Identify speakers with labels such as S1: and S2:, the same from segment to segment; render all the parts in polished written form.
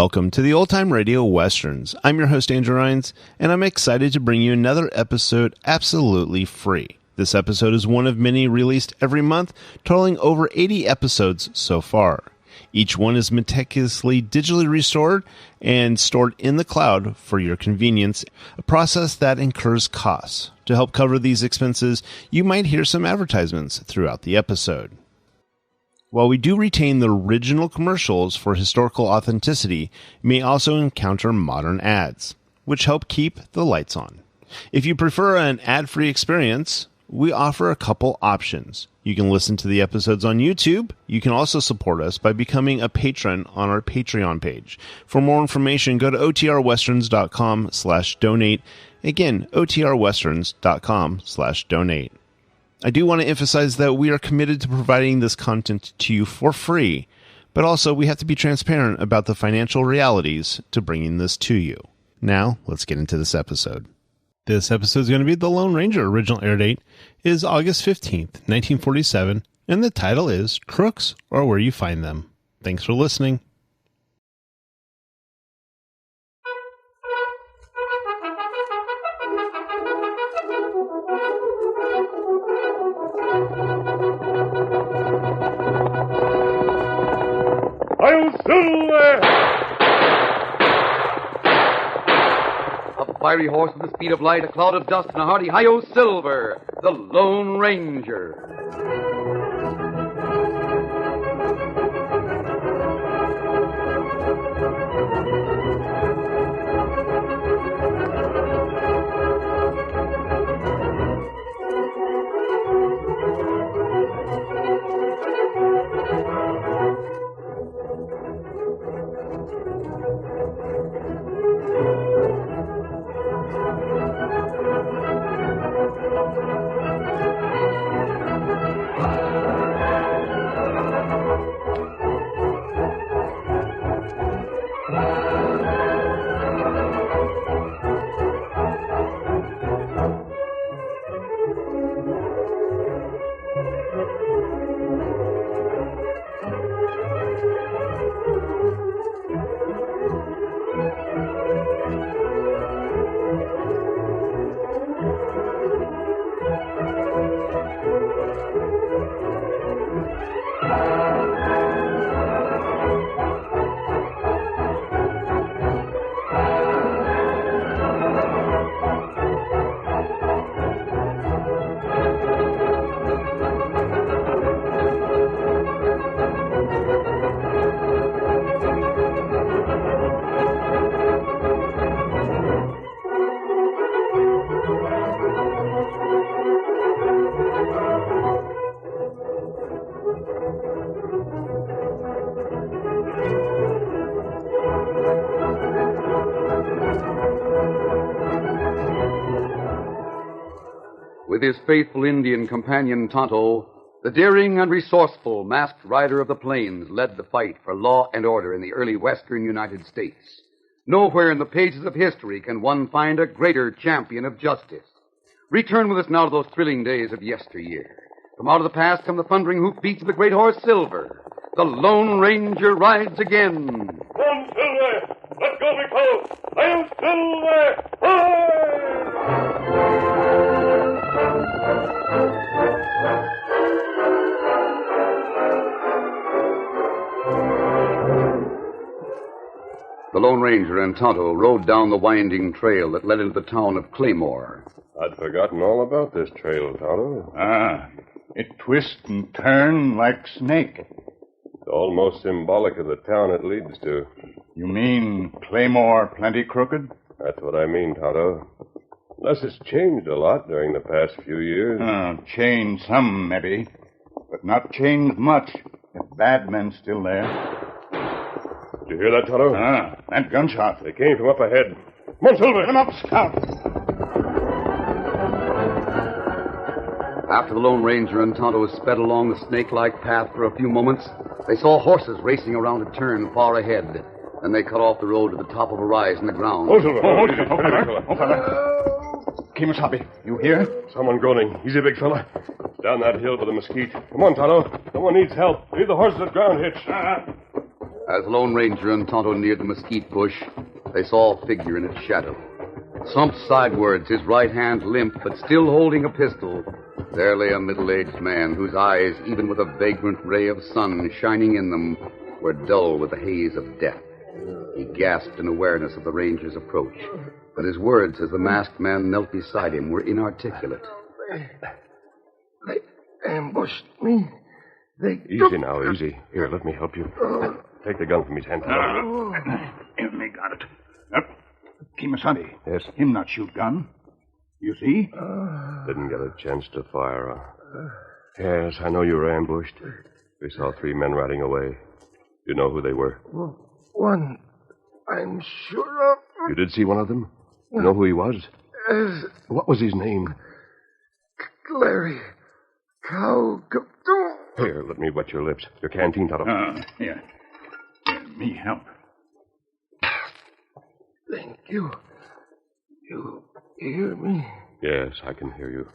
S1: Welcome to the Old Time Radio Westerns. I'm your host, Andrew Rhines, and I'm excited to bring you another episode absolutely free. This episode is one of many released every month, totaling over 80 episodes so far. Each one is meticulously digitally restored and stored in the cloud for your convenience, a process that incurs costs. To help cover these expenses, you might hear some advertisements throughout the episode. While we do retain the original commercials for historical authenticity, you may also encounter modern ads, which help keep the lights on. If you prefer an ad-free experience, we offer a couple options. You can listen to the episodes on YouTube. You can also support us by becoming a patron on our Patreon page. For more information, go to otrwesterns.com/donate. Again, otrwesterns.com/donate. I do want to emphasize that we are committed to providing this content to you for free, but also we have to be transparent about the financial realities to bringing this to you. Now, let's get into this episode. This episode is going to be The Lone Ranger. Original air date is August 15th, 1947, and the title is Crooks or Where You Find Them. Thanks for listening.
S2: Hi-yo, Silver!
S3: A fiery horse with the speed of light, a cloud of dust, and a hearty hi-yo, Silver, the Lone Ranger. With his faithful Indian companion Tonto, the daring and resourceful masked rider of the plains led the fight for law and order in the early western United States. Nowhere in the pages of history can one find a greater champion of justice. Return with us now to those thrilling days of yesteryear. From out of the past come the thundering hoofbeats of the great horse Silver. The Lone Ranger rides again.
S2: Come, Silver! Let's go, big fellow! Hi-yo, Silver! Hi!
S3: The Lone Ranger and Tonto rode down the winding trail that led into the town of Claymore.
S4: I'd forgotten all about this trail, Tonto.
S5: It twists and turns like snake.
S4: It's almost symbolic of the town it leads to.
S5: You mean Claymore plenty crooked?
S4: That's what I mean, Tonto. Unless it's changed a lot during the past few years.
S5: Changed some, maybe. But not changed much. If bad men's still there.
S4: Did you hear that, Tonto?
S5: That gunshot.
S4: They came from up ahead. Come on, Silver!
S5: Get him up, Scout!
S3: After the Lone Ranger and Tonto sped along the snake-like path for a few moments, they saw horses racing around a turn far ahead. Then they cut off the road to the top of a rise in the ground.
S4: Oh, Silver!
S5: Oh, fella. Kemosabe, you hear?
S4: Someone groaning. Easy, big fella. It's down that hill by the mesquite. Come on, Tonto. Someone needs help. Leave the horses at ground hitch.
S3: As the Lone Ranger and Tonto neared the mesquite bush, they saw a figure in its shadow. Slumped sidewards, his right hand limp, but still holding a pistol, there lay a middle-aged man whose eyes, even with a vagrant ray of sun shining in them, were dull with the haze of death. He gasped in awareness of the Ranger's approach, but his words as the masked man knelt beside him were inarticulate.
S6: They ambushed me.
S4: Easy now, easy. Here, let me help you. Take the gun from his hand.
S5: Me got it. Kimasabi.
S4: Yes?
S5: Him not shoot gun. You see?
S4: Didn't get a chance to fire. Yes, I know you were ambushed. We saw 3 men riding away. You know who they were?
S6: One, I'm sure of.
S4: You did see one of them? You know who he was?
S6: As
S4: What was his name?
S6: Larry Cow.
S4: Here, let me wet your lips. Your canteen, Tonto.
S5: Here. Me help.
S6: Thank you. You hear me?
S4: Yes, I can hear you.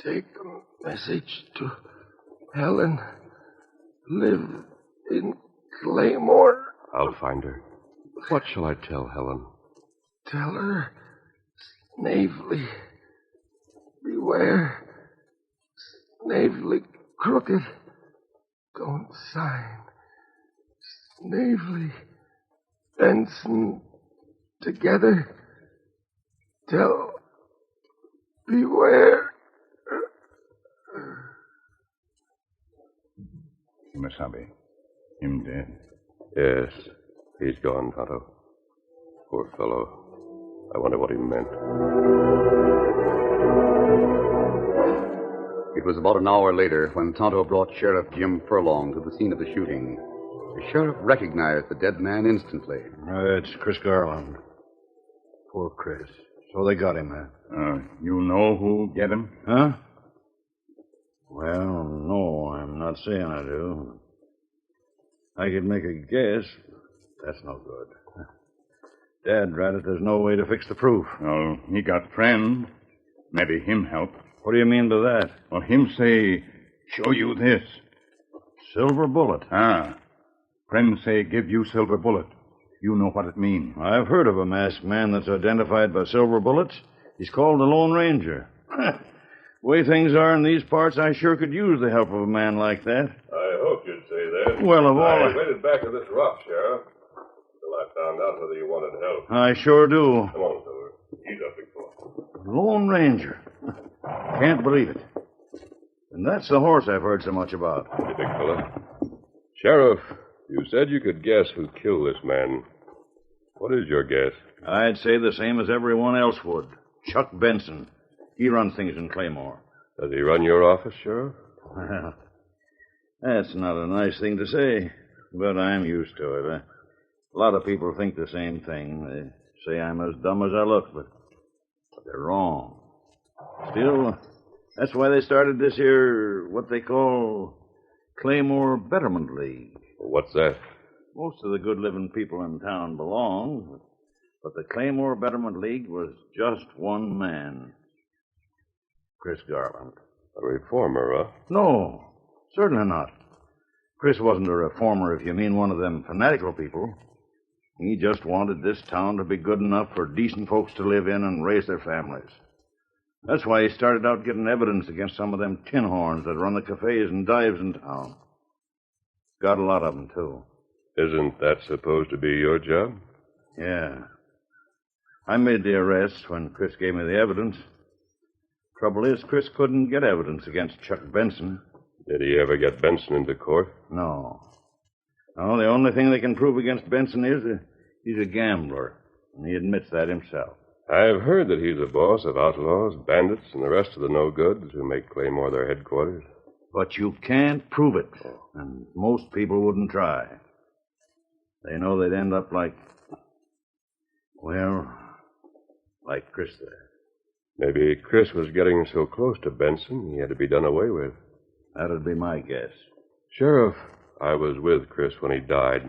S6: Take a message to Helen. Live in Claymore.
S4: I'll find her. What shall I tell Helen?
S6: Tell her Snavely. Beware. Snavely crooked. Don't sign. Snavely. Benson. Together. Tell. Beware.
S5: Kimasabi. Him dead.
S4: Yes, he's gone, Tonto. Poor fellow. I wonder what he meant.
S3: It was about an hour later when Tonto brought Sheriff Jim Furlong to the scene of the shooting. The sheriff recognized the dead man instantly.
S7: It's Chris Garland. Poor Chris. So they got him, huh?
S5: You know who get him?
S7: Huh? Well, no, I'm not saying I do. I could make a guess. That's no good. Dad read it. There's no way to fix the proof.
S5: Well, he got friend. Maybe him help.
S7: What do you mean by that?
S5: Well, him say, show you this.
S7: Silver bullet.
S5: Friend say, give you silver bullet. You know what it mean.
S7: I've heard of a masked man that's identified by silver bullets. He's called the Lone Ranger. Way things are in these parts, I sure could use the help of a man like that.
S4: I hoped you'd say that.
S7: Well, of all...
S4: I waited back of this rock, Sheriff, until I found out whether you wanted help.
S7: I sure do.
S4: Come on, Silver. He's up before.
S7: Lone Ranger. Can't believe it. And that's the horse I've heard so much about.
S4: Hey, big fella. Sheriff, you said you could guess who killed this man. What is your guess?
S7: I'd say the same as everyone else would. Chuck Benson. He runs things in Claymore.
S4: Does he run your office, Sheriff?
S7: Well, that's not a nice thing to say, but I'm used to it. A lot of people think the same thing. They say I'm as dumb as I look, but they're wrong. Still, that's why they started this here, what they call Claymore Betterment League.
S4: What's that?
S7: Most of the good living people in town belong, but the Claymore Betterment League was just one man. Chris Garland.
S4: A reformer, huh?
S7: No, certainly not. Chris wasn't a reformer if you mean one of them fanatical people. He just wanted this town to be good enough for decent folks to live in and raise their families. That's why he started out getting evidence against some of them tin horns that run the cafes and dives in town. Got a lot of them, too.
S4: Isn't that supposed to be your job?
S7: Yeah. I made the arrest when Chris gave me the evidence. Trouble is, Chris couldn't get evidence against Chuck Benson.
S4: Did he ever get Benson into court?
S7: No. No, the only thing they can prove against Benson is he's a gambler, and he admits that himself.
S4: I've heard that he's the boss of outlaws, bandits, and the rest of the no-goods who make Claymore their headquarters.
S7: But you can't prove it, and most people wouldn't try. They know they'd end up like Chris there.
S4: Maybe Chris was getting so close to Benson, he had to be done away with.
S7: That'd be my guess.
S4: Sheriff, I was with Chris when he died.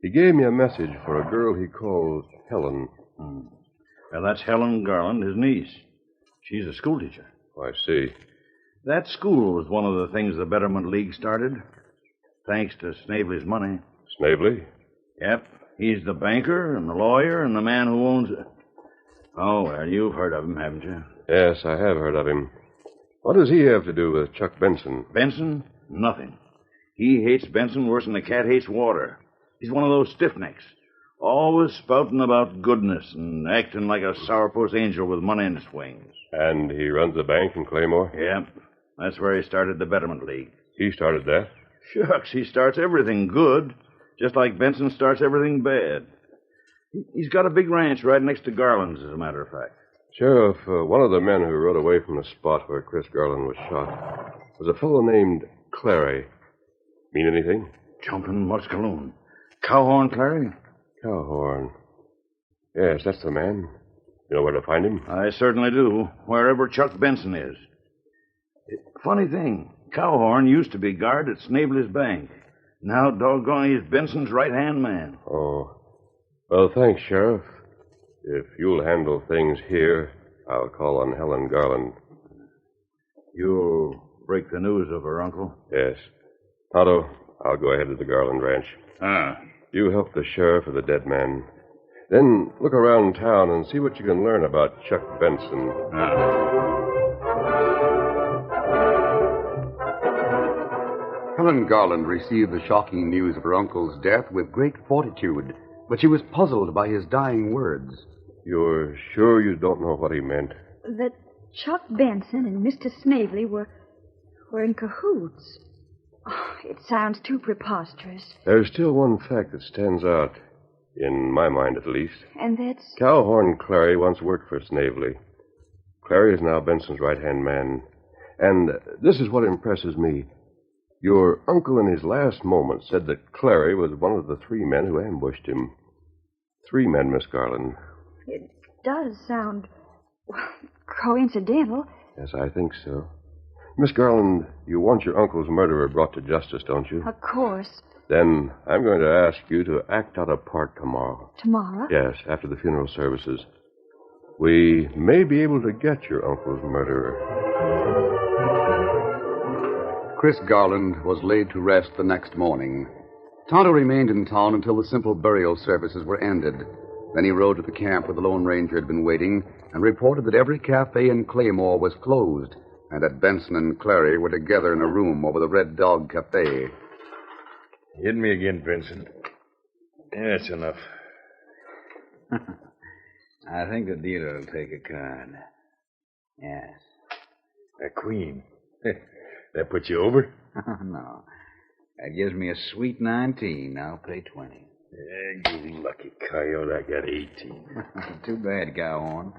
S4: He gave me a message for a girl he called Helen.
S7: Well, that's Helen Garland, his niece. She's a schoolteacher.
S4: Oh, I see.
S7: That school was one of the things the Betterment League started. Thanks to Snavely's money,
S4: Snavely?
S7: Yep. He's the banker and the lawyer and the man who owns it. Oh, well, you've heard of him, haven't you?
S4: Yes, I have heard of him. What does he have to do with Chuck Benson?
S7: Benson? Nothing. He hates Benson worse than a cat hates water. He's one of those stiffnecks. Always spouting about goodness and acting like a sourpuss angel with money in his wings.
S4: And he runs a bank in Claymore?
S7: Yep. That's where he started the Betterment League.
S4: He started that?
S7: Shucks, he starts everything good, just like Benson starts everything bad. He's got a big ranch right next to Garland's, as a matter of fact.
S4: Sheriff, one of the men who rode away from the spot where Chris Garland was shot was a fellow named Clary. Mean anything?
S7: Jumping Muscaloon. Cowhorn Clary?
S4: Cowhorn. Yes, that's the man. You know where to find him?
S7: I certainly do, wherever Chuck Benson is. Funny thing, Cowhorn used to be guard at Snavely's bank. Now, doggone, he's Benson's right-hand man.
S4: Oh. Well, thanks, Sheriff. If you'll handle things here, I'll call on Helen Garland.
S7: You'll break the news of her, Uncle?
S4: Yes. Tonto, I'll go ahead to the Garland ranch. You help the sheriff of the dead man. Then look around town and see what you can learn about Chuck Benson.
S3: Helen Garland received the shocking news of her uncle's death with great fortitude, but she was puzzled by his dying words.
S4: You're sure you don't know what he meant?
S8: That Chuck Benson and Mr. Snavely were in cahoots. Oh, it sounds too preposterous.
S4: There's still one fact that stands out, in my mind at least.
S8: And that's...
S4: Cowhorn Clary once worked for Snavely. Clary is now Benson's right-hand man. And this is what impresses me. Your uncle in his last moments said that Clary was one of the 3 men who ambushed him. 3 men, Miss Garland.
S8: It does sound coincidental.
S4: Yes, I think so. Miss Garland, you want your uncle's murderer brought to justice, don't you?
S8: Of course.
S4: Then I'm going to ask you to act out a part tomorrow.
S8: Tomorrow?
S4: Yes, after the funeral services. We may be able to get your uncle's murderer.
S3: Chris Garland was laid to rest the next morning. Tonto remained in town until the simple burial services were ended. Then he rode to the camp where the Lone Ranger had been waiting and reported that every cafe in Claymore was closed and that Benson and Clary were together in a room over the Red Dog Cafe.
S9: Hit me again, Benson. That's enough.
S10: I think the dealer will take a card. Yes.
S9: A queen. That puts you over?
S10: No. That gives me a sweet 19. I'll pay 20.
S9: You lucky coyote, I got 18.
S10: Too bad, Cowhorn.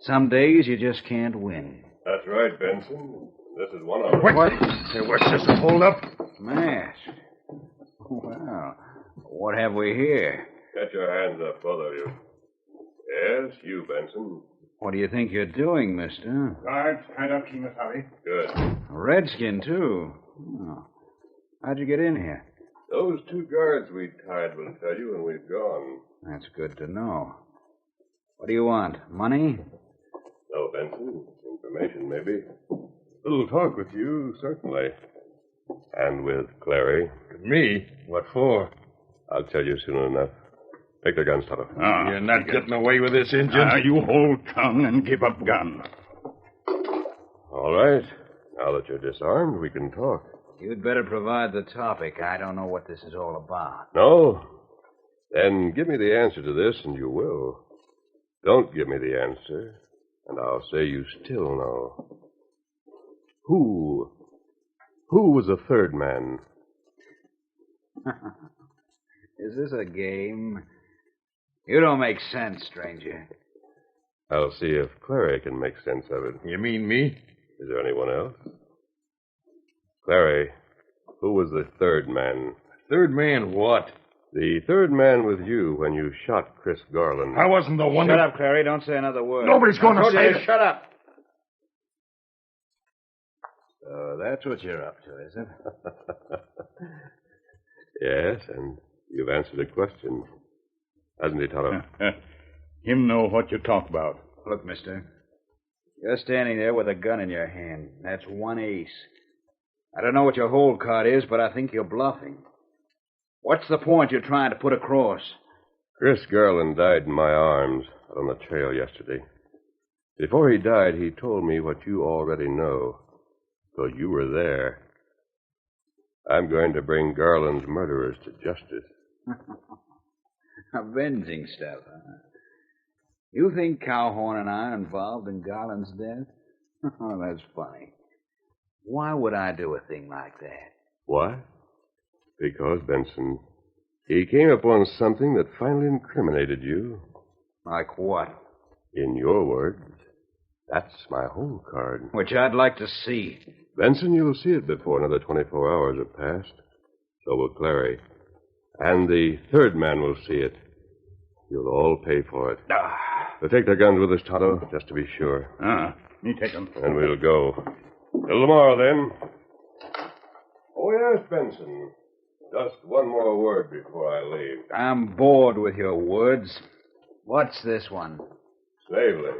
S10: Some days you just can't win.
S4: That's right, Benson. This is one of them.
S10: What?
S9: Hey, what's this, a hold-up?
S10: Mask. Well, what have we here?
S4: Get your hands up, both of you. Yes, you, Benson.
S10: What do you think you're doing, mister?
S5: Guards, tied up, Kimasabi.
S4: Good.
S10: A redskin, too. Oh. How'd you get in here?
S4: Those 2 guards we tied will tell you when we've gone.
S10: That's good to know. What do you want? Money?
S4: No, Benson. Information, maybe. A little talk with you, certainly. And with Clary.
S9: Me? What for?
S4: I'll tell you soon enough. Take the guns, Tonto.
S9: You're not getting away with this, Injun.
S5: You hold tongue and give up gun.
S4: All right. Now that you're disarmed, we can talk.
S10: You'd better provide the topic. I don't know what this is all about.
S4: No? Then give me the answer to this, and you will. Don't give me the answer, and I'll say you still know. Who was the 3rd man?
S10: Is this a game? You don't make sense, stranger.
S4: I'll see if Clary can make sense of it.
S9: You mean me?
S4: Is there anyone else? Clary, who was the 3rd man?
S9: 3rd man what?
S4: The 3rd man with you when you shot Chris Garland.
S5: I wasn't the one
S10: Shut up, Clary. Don't say another word.
S5: Nobody's going to say
S10: it. Shut up. That's what you're up to, is it?
S4: Yes, and you've answered a question. Hasn't he, Tonto?
S5: Him know what you talk about.
S10: Look, mister. You're standing there with a gun in your hand. That's 1 ace. I don't know what your hold card is, but I think you're bluffing. What's the point you're trying to put across?
S4: Chris Garland died in my arms out on the trail yesterday. Before he died, he told me what you already know, because you were there. I'm going to bring Garland's murderers to justice.
S10: Avenging stuff, huh? You think Cowhorn and I are involved in Garland's death? Oh, that's funny. Why would I do a thing like that?
S4: Why? Because, Benson, he came upon something that finally incriminated you.
S10: Like what?
S4: In your words, that's my hole card.
S10: Which I'd like to see.
S4: Benson, you'll see it before another 24 hours have passed. So will Clary. And the third man will see it. You'll all pay for it. We'll take their guns with us, Tonto, just to be sure.
S5: You take them.
S4: And we'll go. Till tomorrow, then. Oh, yes, Benson. Just one more word before I leave.
S10: I'm bored with your words. What's this one?
S4: Snavely.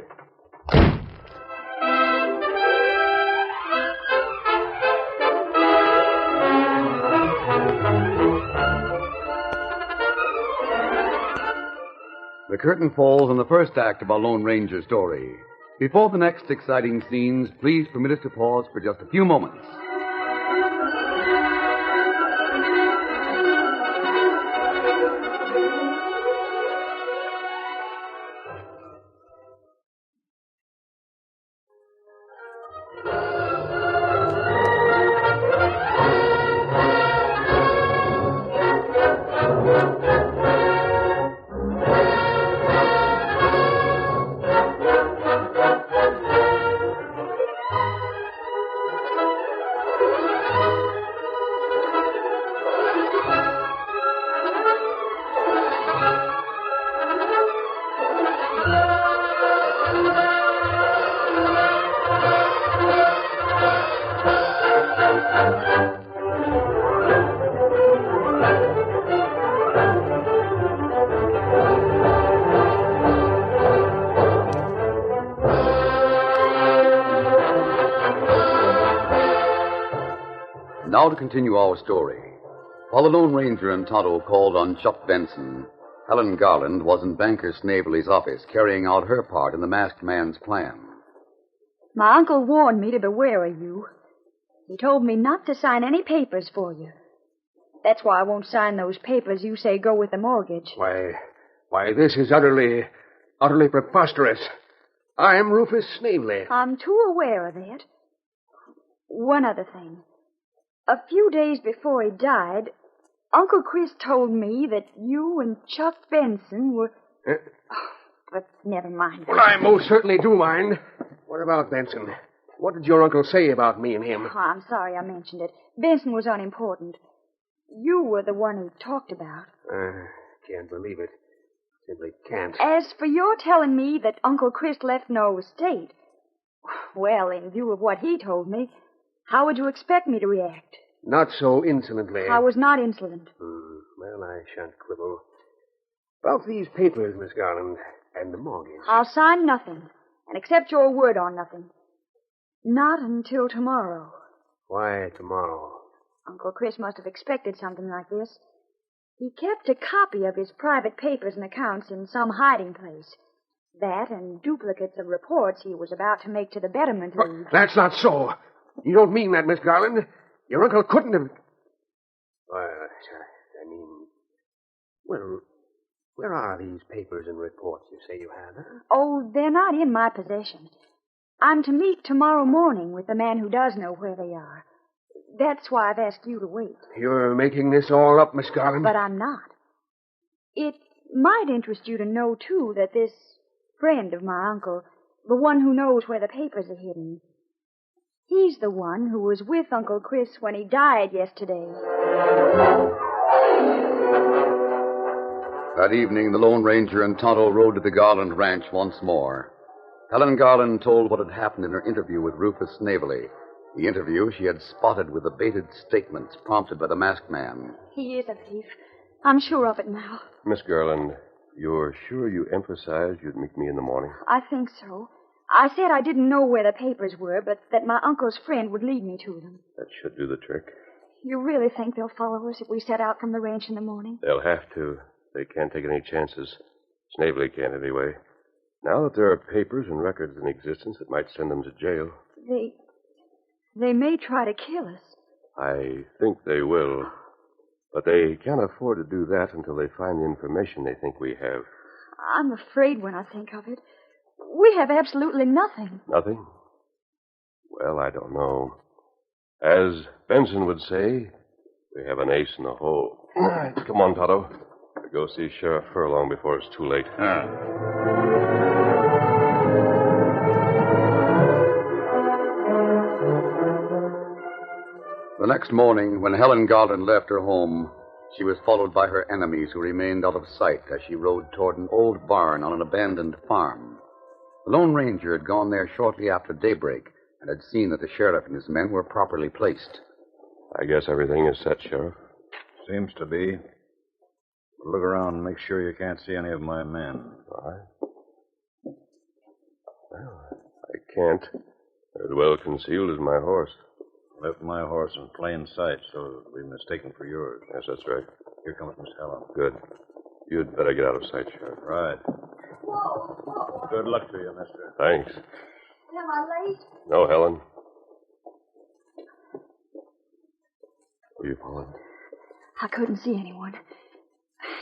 S3: The curtain falls on the first act of our Lone Ranger story. Before the next exciting scenes, please permit us to pause for just a few moments. Now to continue our story. While the Lone Ranger and Tonto called on Chuck Benson, Helen Garland was in Banker Snavely's office carrying out her part in the masked man's plan.
S8: My uncle warned me to beware of you. He told me not to sign any papers for you. That's why I won't sign those papers you say go with the mortgage.
S6: Why, this is utterly preposterous. I'm Rufus Snavely.
S8: I'm too aware of that. One other thing. A few days before he died, Uncle Chris told me that you and Chuck Benson were... but never mind.
S6: Well, I most certainly do mind. What about Benson? What did your uncle say about me and him?
S8: Oh, I'm sorry I mentioned it. Benson was unimportant. You were the one who talked about.
S6: Can't believe it. Simply can't.
S8: As for your telling me that Uncle Chris left no estate, well, in view of what he told me, how would you expect me to react?
S6: Not so insolently.
S8: I was not insolent.
S6: Well, I shan't quibble. About these papers, Miss Garland, and the mortgage.
S8: I'll sign nothing, and accept your word on nothing. Not until tomorrow.
S6: Why tomorrow?
S8: Uncle Chris must have expected something like this. He kept a copy of his private papers and accounts in some hiding place. That and duplicates of reports he was about to make to the Betterment League.
S6: That's not so. You don't mean that, Miss Garland. Your uncle couldn't have... Well, where are these papers and reports you say you had? Huh?
S8: Oh, they're not in my possession. I'm to meet tomorrow morning with the man who does know where they are. That's why I've asked you to wait.
S6: You're making this all up, Miss Garland.
S8: But I'm not. It might interest you to know, too, that this friend of my uncle, the one who knows where the papers are hidden, he's the one who was with Uncle Chris when he died yesterday.
S3: That evening, the Lone Ranger and Tonto rode to the Garland ranch once more. Helen Garland told what had happened in her interview with Rufus Snavely, the interview she had spotted with the baited statements prompted by the masked man.
S8: He is a thief. I'm sure of it now.
S4: Miss Garland, you're sure you emphasized you'd meet me in the morning?
S8: I think so. I said I didn't know where the papers were, but that my uncle's friend would lead me to them.
S4: That should do the trick.
S8: You really think they'll follow us if we set out from the ranch in the morning?
S4: They'll have to. They can't take any chances. Snavely can't, anyway. Now that there are papers and records in existence that might send them to jail.
S8: They may try to kill us.
S4: I think they will. But they can't afford to do that until they find the information they think we have.
S8: I'm afraid when I think of it. We have absolutely nothing.
S4: Nothing? Well, I don't know. As Benson would say, we have an ace in the hole. All right, come on, Tonto. We'll go see Sheriff Furlong before it's too late.
S3: The next morning, when Helen Garland left her home, she was followed by her enemies who remained out of sight as she rode toward an old barn on an abandoned farm. The Lone Ranger had gone there shortly after daybreak and had seen that the sheriff and his men were properly placed.
S4: I guess everything is set, Sheriff.
S7: Seems to be. Look around and make sure you can't see any of my men.
S4: All right. Well, I can't. They're as well concealed as my horse.
S7: Left my horse in plain sight, so it'll be mistaken for yours.
S4: Yes, that's right.
S7: Here comes Miss Helen.
S4: Good. You'd better get out of sight, Sheriff.
S7: Right.
S8: Whoa.
S7: Good luck to you, mister.
S4: Thanks.
S8: Am I late?
S4: No, Helen. Who are you following?
S8: I couldn't see anyone.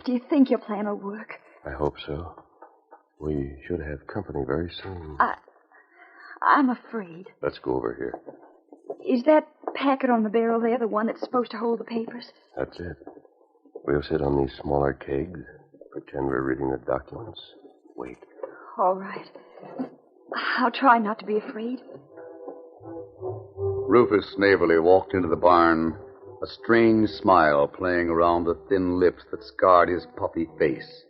S8: Do you think your plan will work?
S4: I hope so. We should have company very soon.
S8: I'm afraid.
S4: Let's go over here.
S8: Is that packet on the barrel there the one that's supposed to hold the papers?
S4: That's it. We'll sit on these smaller kegs, pretend we're reading the documents. Wait.
S8: All right. I'll try not to be afraid.
S3: Rufus Snavely walked into the barn, a strange smile playing around the thin lips that scarred his puffy face.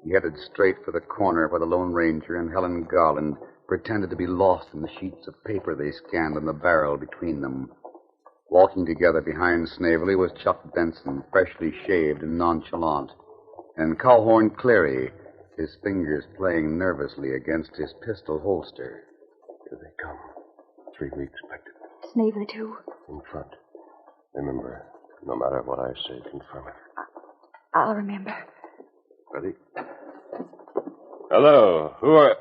S3: He headed straight for the corner where the Lone Ranger and Helen Garland pretended to be lost in the sheets of paper they scanned on the barrel between them. Walking together behind Snavely was Chuck Benson, freshly shaved and nonchalant, and Cowhorn Clary, his fingers playing nervously against his pistol holster.
S4: Here they come. 3 we expected.
S8: Snavely, too.
S4: In front. Remember, no matter what I say, confirm it.
S8: I'll remember.
S4: Ready? Hello. Who are...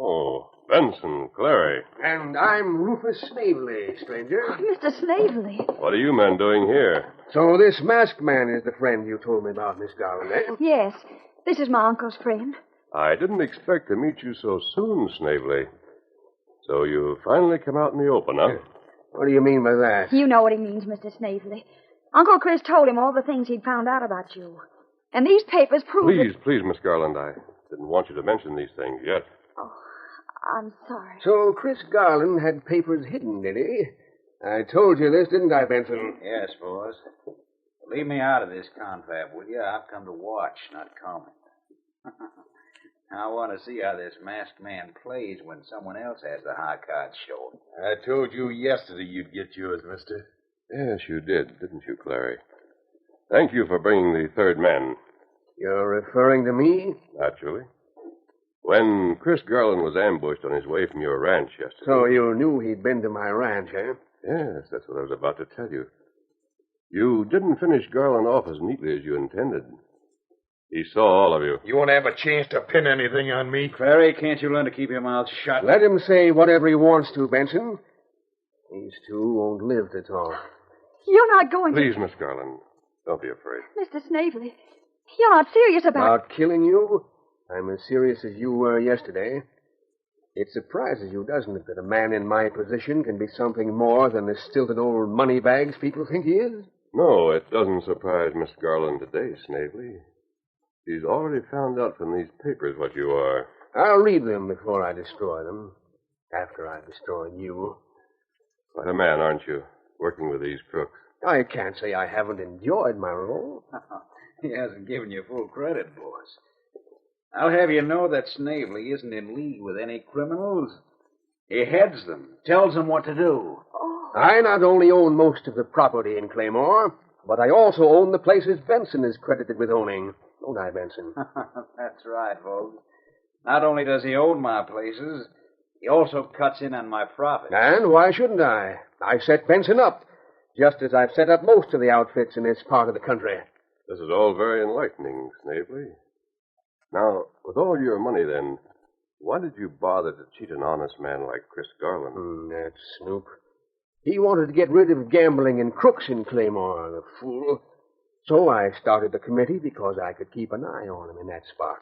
S4: Oh, Benson, Clary.
S9: And I'm Rufus Snavely, stranger.
S8: Oh, Mr. Snavely.
S4: What are you men doing here?
S9: So this masked man is the friend you told me about, Miss Garland, eh?
S8: Yes. This is my uncle's friend.
S4: I didn't expect to meet you so soon, Snavely. So you finally come out in the open, huh?
S9: What do you mean by that?
S8: You know what he means, Mr. Snavely. Uncle Chris told him all the things he'd found out about you. And these papers prove
S4: Please, Miss Garland, I didn't want you to mention these things yet.
S8: Oh, I'm sorry.
S9: So Chris Garland had papers hidden, did he? I told you this, didn't I, Benson?
S10: Yes, boss. Leave me out of this confab, will you? I've come to watch, not comment. I want to see how this masked man plays when someone else has the high cards shown.
S9: I told you yesterday you'd get yours, mister.
S4: Yes, you did, didn't you, Clary? Thank you for bringing the third man.
S9: You're referring to me?
S4: Naturally. When Chris Garland was ambushed on his way from your ranch yesterday...
S9: So you knew he'd been to my ranch, eh?
S4: Yes, that's what I was about to tell you. You didn't finish Garland off as neatly as you intended. He saw all of you.
S9: You won't have a chance to pin anything on me.
S10: Clary, can't you learn to keep your mouth shut?
S9: Let him say whatever he wants to, Benson. These two won't live to talk.
S8: You're not going
S4: Please, Miss Garland, don't be afraid.
S8: Mr. Snavely, you're not serious
S9: About killing you? I'm as serious as you were yesterday. It surprises you, doesn't it, that a man in my position can be something more than the stilted old moneybags people think he is?
S4: No, it doesn't surprise Miss Garland today, Snavely. She's already found out from these papers what you are.
S9: I'll read them before I destroy them. After I destroy you.
S4: Quite a man, aren't you, working with these crooks?
S9: I can't say I haven't enjoyed my role.
S10: He hasn't given you full credit, boss. I'll have you know that Snavely isn't in league with any criminals. He heads them, tells them what to do.
S8: Oh.
S9: I not only own most of the property in Claymore, but I also own the places Benson is credited with owning. Don't I, Benson?
S10: That's right, folks. Not only does he own my places, he also cuts in on my profits.
S9: And why shouldn't I? I set Benson up. just as I've set up most of the outfits in this part of the country.
S4: This is all very enlightening, Snavely. Now, with all your money, then, why did you bother to cheat an honest man like Chris Garland?
S9: That snoop. He wanted to get rid of gambling and crooks in Claymore, the fool. So I started the committee because I could keep an eye on him in that spot.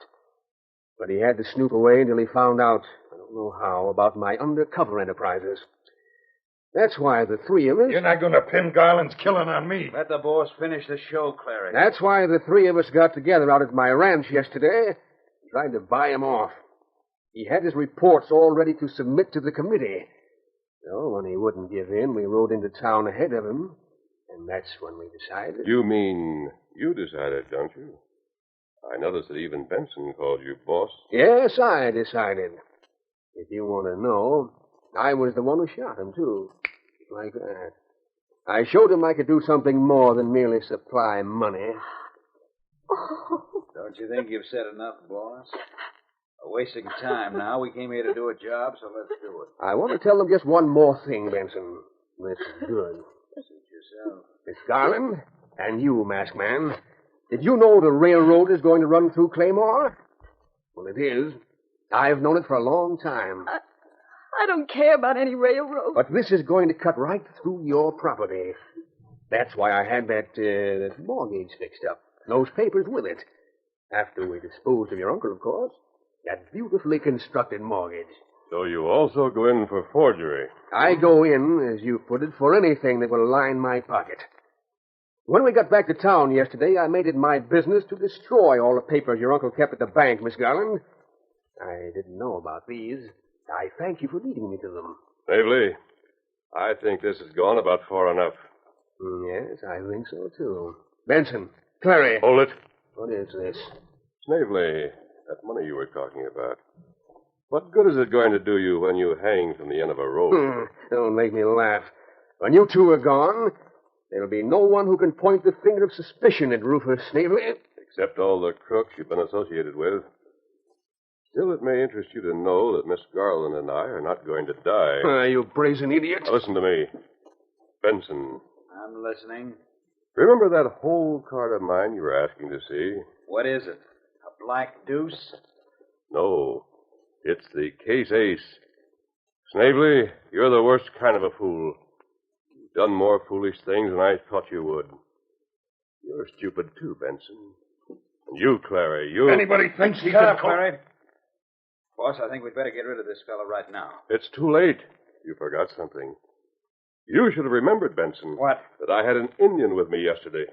S9: But he had to snoop away until he found out, I don't know how, about my undercover enterprises. That's why the three of us...
S5: You're not going to pin Garland's killing on me.
S10: Let the boss finish the show, Clary.
S9: That's why the three of us got together out at my ranch yesterday and tried to buy him off. He had his reports all ready to submit to the committee. So when he wouldn't give in, we rode into town ahead of him, and that's when we decided.
S4: You mean you decided, don't you? I noticed that even Benson called you boss.
S9: Yes, I decided. If you want to know, I was the one who shot him, too. Like that. I showed him I could do something more than merely supply money.
S10: Don't you think you've said enough, boss? We're wasting time now. We came here to do a job, so let's do it.
S9: I want to tell them just one more thing, Benson. That's good.
S10: Suit yourself.
S9: Miss Garland, and you, Masked Man, did you know the railroad is going to run through Claymore? Well, it is. I've known it for a long time.
S8: I don't care about any railroad.
S9: But this is going to cut right through your property. That's why I had that mortgage fixed up. Those papers with it. After we disposed of your uncle, of course. That beautifully constructed mortgage.
S4: So you also go in for forgery.
S9: I go in, as you put it, for anything that will line my pocket. When we got back to town yesterday, I made it my business to destroy all the papers your uncle kept at the bank, Miss Garland. I didn't know about these. I thank you for leading me to them.
S4: Snavely, I think this has gone about far enough.
S9: Yes, I think so, too. Benson, Clary.
S4: Hold it.
S9: What is this?
S4: Snavely, that money you were talking about. What good is it going to do you when you hang from the end of a rope?
S9: Don't make me laugh. When you two are gone, there'll be no one who can point the finger of suspicion at Rufus Snavely.
S4: Except all the crooks you've been associated with. Still, it may interest you to know that Miss Garland and I are not going to die.
S9: You brazen idiot.
S4: Now, listen to me. Benson.
S10: I'm listening.
S4: Remember that whole card of mine you were asking to see?
S10: What is it? A black deuce?
S4: No. It's the case ace. Snavely, you're the worst kind of a fool. You've done more foolish things than I thought you would. You're stupid, too, Benson. And you, Clary, you...
S5: Anybody thinks he
S10: Shut
S5: can...
S10: up, Clary. Boss, I think we'd better get rid of this fellow right now.
S4: It's too late. You forgot something. You should have remembered, Benson.
S10: What?
S4: That I had an Indian with me yesterday.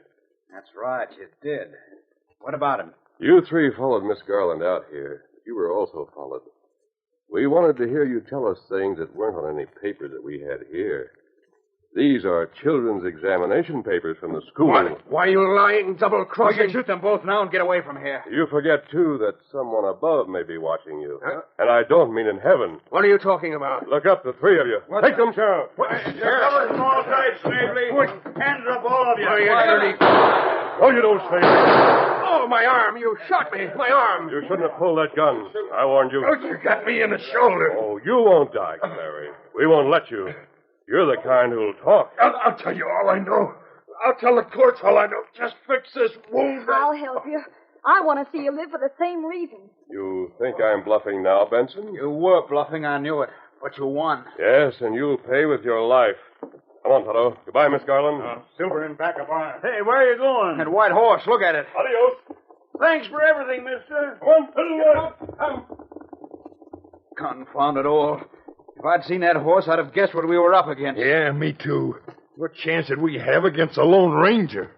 S10: That's right, you did. What about him?
S4: You three followed Miss Garland out here. You were also followed. We wanted to hear you tell us things that weren't on any paper that we had here. These are children's examination papers from the school.
S9: What? Why are you lying, double-crossing?
S10: We can shoot them both now and get away from here.
S4: You forget, too, that someone above may be watching you. Huh? And I don't mean in heaven.
S9: What are you talking about?
S4: Look up, the three of you. Take them, Sheriff.
S5: You're covered from all sides, Snavely. Hands up, all of you.
S4: No, you don't, Snavely.
S9: Oh, my arm. You shot me. My arm.
S4: You shouldn't have pulled that gun. I warned you.
S5: Oh, you got me in the shoulder.
S4: Oh, you won't die, Clary. We won't let you. You're the kind who'll talk.
S5: I'll tell you all I know. I'll tell the courts all I know. Just fix this wound.
S8: I'll help you. I want to see you live for the same reason.
S4: You think I'm bluffing now, Benson?
S10: You were bluffing, I knew it. But you won.
S4: Yes, and you'll pay with your life. Come on, Toto. Goodbye, Miss Garland.
S5: Silver in back of iron.
S7: Hey, where are you going?
S10: That white horse, look at it.
S4: Adios.
S7: Thanks for everything, mister.
S10: Confound it all. If I'd seen that horse, I'd have guessed what we were up against.
S5: Yeah, me too. What chance did we have against a lone ranger?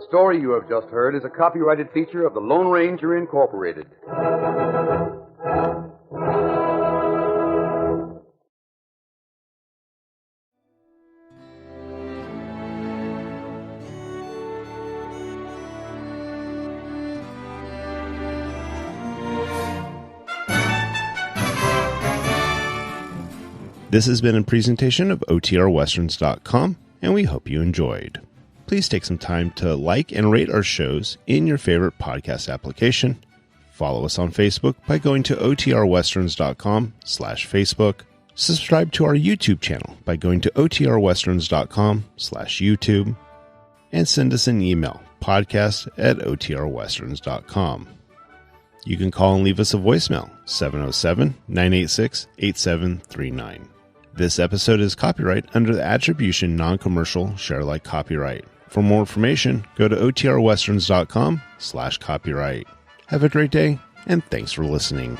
S3: The story you have just heard is a copyrighted feature of the Lone Ranger Incorporated.
S1: This has been a presentation of OTRWesterns.com, and we hope you enjoyed. Please take some time to like and rate our shows in your favorite podcast application. Follow us on Facebook by going to OTRWesterns.com/Facebook. Subscribe to our YouTube channel by going to OTRWesterns.com/YouTube. And send us an email, podcast@OTRWesterns.com. You can call and leave us a voicemail, 707-986-8739. This episode is copyright under the Attribution Non-Commercial Share-alike copyright. For more information, go to OTRWesterns.com/copyright. Have a great day, and thanks for listening.